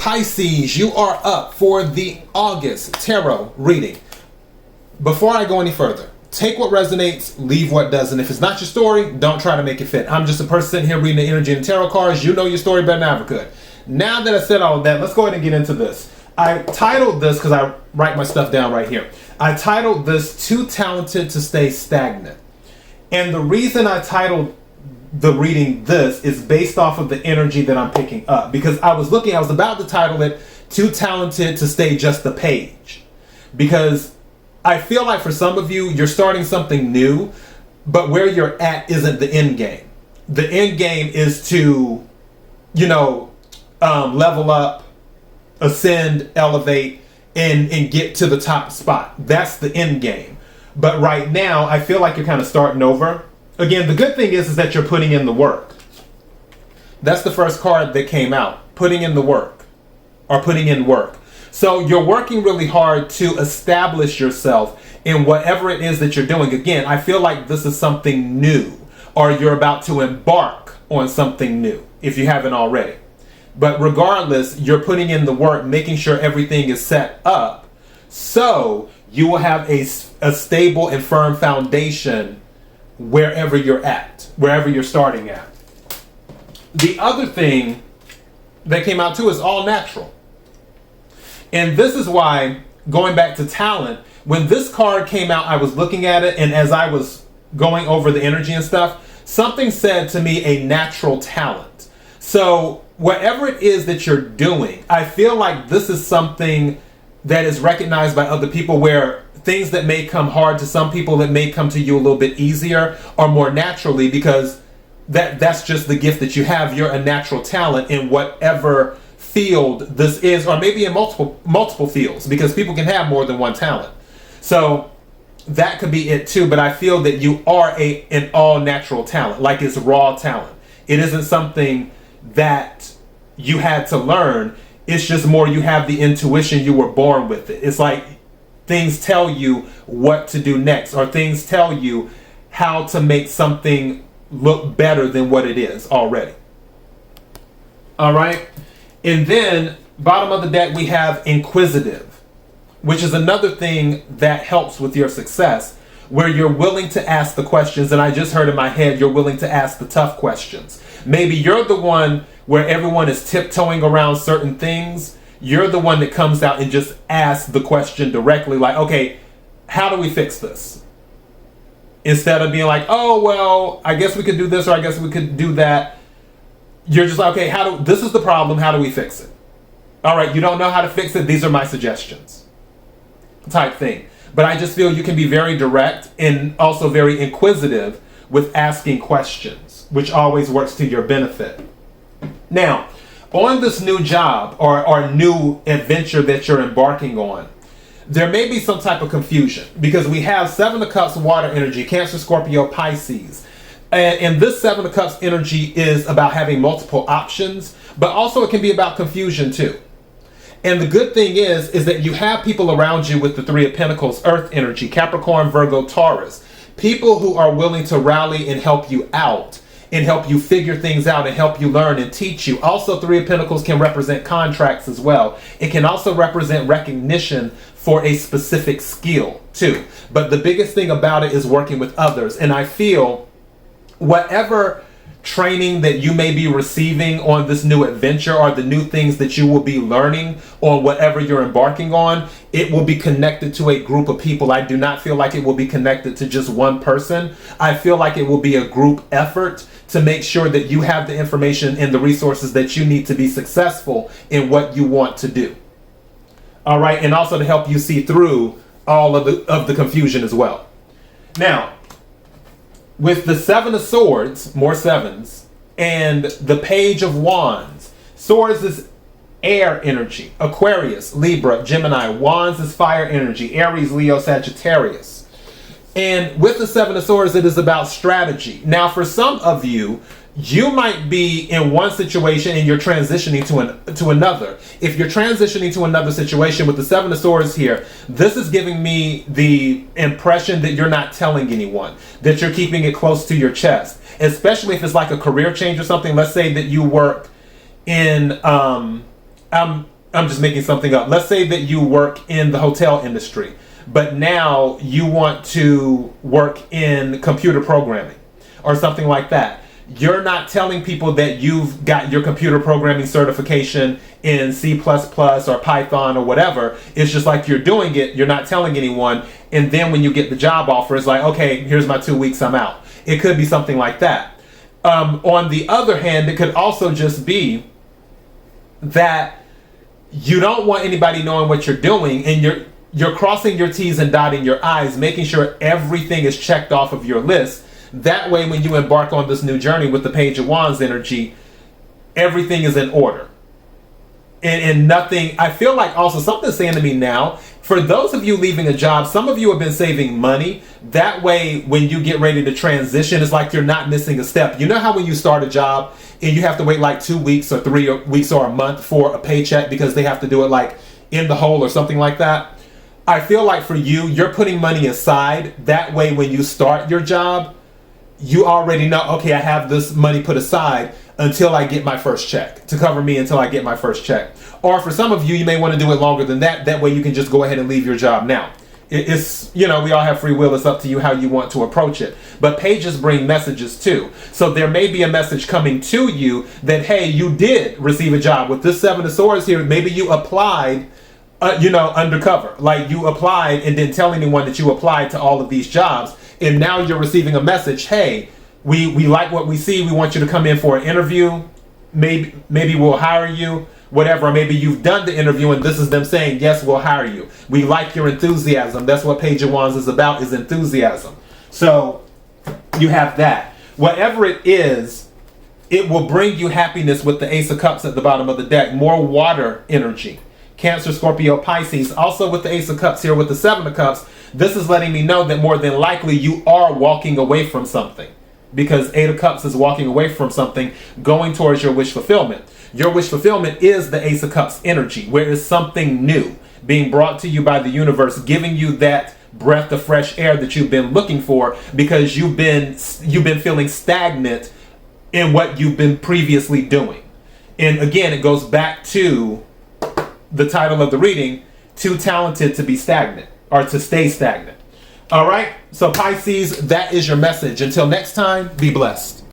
Pisces, you are up for the August tarot reading. Before I go any further, take what resonates, leave what doesn't. If it's not your story, don't try to make it fit. I'm just a person sitting here reading the energy and tarot cards. You know your story better than I ever could. Now that I said all of that, let's go ahead and get into this. I titled this, because I write my stuff down right here. I titled this, Too Talented to Stay Stagnant. And the reason I titled the reading this is based off of the energy that I'm picking up. Because I was about to title it, Too Talented to Stay Just the Page. Because I feel like for some of you, you're starting something new, but where you're at isn't the end game. The end game is to, level up, ascend, elevate, and get to the top spot. That's the end game. But right now, I feel like you're kind of starting over. Again, the good thing is that you're putting in the work. That's the first card that came out. Putting in the work. Or putting in work. So you're working really hard to establish yourself in whatever it is that you're doing. Again, I feel like this is something new. Or you're about to embark on something new, if you haven't already. But regardless, you're putting in the work, making sure everything is set up so you will have a stable and firm foundation wherever you're at, wherever you're starting at. The other thing that came out too is all natural. And this is why, going back to talent, when this card came out, I was looking at it, and as I was going over the energy and stuff, something said to me a natural talent. So whatever it is that you're doing, I feel like this is something that is recognized by other people, where things that may come hard to some people, that may come to you a little bit easier or more naturally, because that's just the gift that you have. You're a natural talent in whatever field this is, or maybe in multiple fields, because people can have more than one talent. So that could be it too, but I feel that you are an all natural talent, like it's raw talent. It isn't something that you had to learn. It's just more you have the intuition, you were born with it. It's like things tell you what to do next, or things tell you how to make something look better than what it is already. All right. And then bottom of the deck, we have inquisitive, which is another thing that helps with your success, where you're willing to ask the questions. And I just heard in my head, you're willing to ask the tough questions. Maybe you're the one where everyone is tiptoeing around certain things. You're the one that comes out and just asks the question directly, like, okay, how do we fix this? Instead of being like, oh, well, I guess we could do this, or I guess we could do that. You're just like, okay, this is the problem, how do we fix it? All right, you don't know how to fix it, these are my suggestions. Type thing. But I just feel you can be very direct and also very inquisitive with asking questions, which always works to your benefit. Now, on this new job or new adventure that you're embarking on, there may be some type of confusion, because we have Seven of Cups water energy, Cancer, Scorpio, Pisces. And this Seven of Cups energy is about having multiple options, but also it can be about confusion too. And the good thing is that you have people around you with the Three of Pentacles, Earth energy, Capricorn, Virgo, Taurus. People who are willing to rally and help you out, and help you figure things out, and help you learn and teach you. Also, Three of Pentacles can represent contracts as well. It can also represent recognition for a specific skill too. But the biggest thing about it is working with others. And I feel whatever training that you may be receiving on this new adventure, or the new things that you will be learning on whatever you're embarking on, it will be connected to a group of people. I do not feel like it will be connected to just one person. I feel like it will be a group effort to make sure that you have the information and the resources that you need to be successful in what you want to do. All right, and also to help you see through all of the confusion as well. Now, with the Seven of Swords, more sevens, and the Page of Wands. Swords is air energy. Aquarius, Libra, Gemini. Wands is fire energy. Aries, Leo, Sagittarius. And with the Seven of Swords, it is about strategy. Now, for some of you, you might be in one situation and you're transitioning to another. If you're transitioning to another situation with the Seven of Swords here, this is giving me the impression that you're not telling anyone, that you're keeping it close to your chest, especially if it's like a career change or something. Let's say that you work in, I'm I'm just making something up. Let's say that you work in the hotel industry, but now you want to work in computer programming or something like that. You're not telling people that you've got your computer programming certification in C++ or Python or whatever. It's just like you're doing it. You're not telling anyone. And then when you get the job offer, it's like, okay, here's my 2 weeks, I'm out. It could be something like that. On the other hand, it could also just be that you don't want anybody knowing what you're doing, and you're crossing your T's and dotting your I's, making sure everything is checked off of your list. That way, when you embark on this new journey with the Page of Wands energy, everything is in order. And nothing, I feel like also something's saying to me now, for those of you leaving a job, some of you have been saving money. That way, when you get ready to transition, it's like you're not missing a step. You know how when you start a job and you have to wait like 2 weeks or 3 weeks or a month for a paycheck because they have to do it like in the hole or something like that? I feel like for you, you're putting money aside. That way, when you start your job, you already know, okay, I have this money put aside until I get my first check, to cover me until I get my first check. Or for some of you, you may want to do it longer than that. That way you can just go ahead and leave your job now. It's, you know, we all have free will. It's up to you how you want to approach it. But pages bring messages too. So there may be a message coming to you that, hey, you did receive a job. With this Seven of Swords here, maybe you applied, undercover. Like you applied and didn't tell anyone that you applied to all of these jobs. And now you're receiving a message, hey, we like what we see. We want you to come in for an interview. Maybe we'll hire you, whatever. Or maybe you've done the interview and this is them saying, yes, we'll hire you. We like your enthusiasm. That's what Page of Wands is about, is enthusiasm. So you have that. Whatever it is, it will bring you happiness with the Ace of Cups at the bottom of the deck. More water energy. Cancer, Scorpio, Pisces. Also with the Ace of Cups here with the Seven of Cups, this is letting me know that more than likely you are walking away from something. Because Eight of Cups is walking away from something, going towards your wish fulfillment. Your wish fulfillment is the Ace of Cups energy, where it's something new being brought to you by the universe, giving you that breath of fresh air that you've been looking for, because you've been feeling stagnant in what you've been previously doing. And again, it goes back to the title of the reading, Too Talented to Be Stagnant, or to stay stagnant. All right, so Pisces, that is your message. Until next time, be blessed.